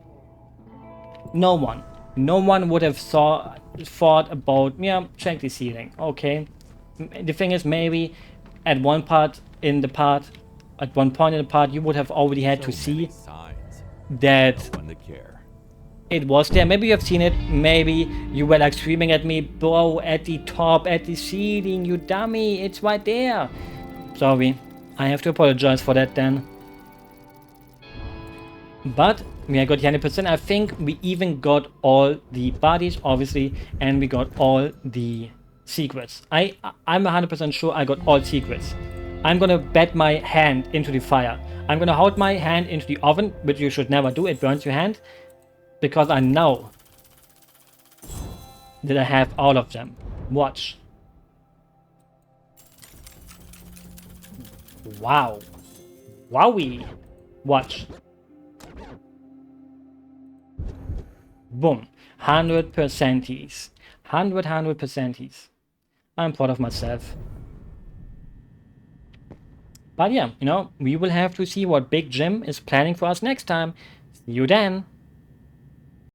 No one. No one would have thought about, yeah, check the ceiling. Okay. The thing is, maybe at one point in the part, you would have already had to see that it was there. Maybe you have seen it. Maybe you were like screaming at me, bro, at the top, at the ceiling, you dummy. It's right there. Sorry. I have to apologize for that then. But we got 100%. I think we even got all the bodies, obviously, and we got all the secrets. I'm 100% sure I got all secrets. I'm gonna bet my hand into the fire. I'm gonna hold my hand into the oven, which you should never do. It burns your hand. Because I know that I have all of them. Watch. Wow. Wowie. Watch. Boom. 100%ies. 100%ies. I'm proud of myself. But yeah, you know, we will have to see what Big Jim is planning for us next time. See you then.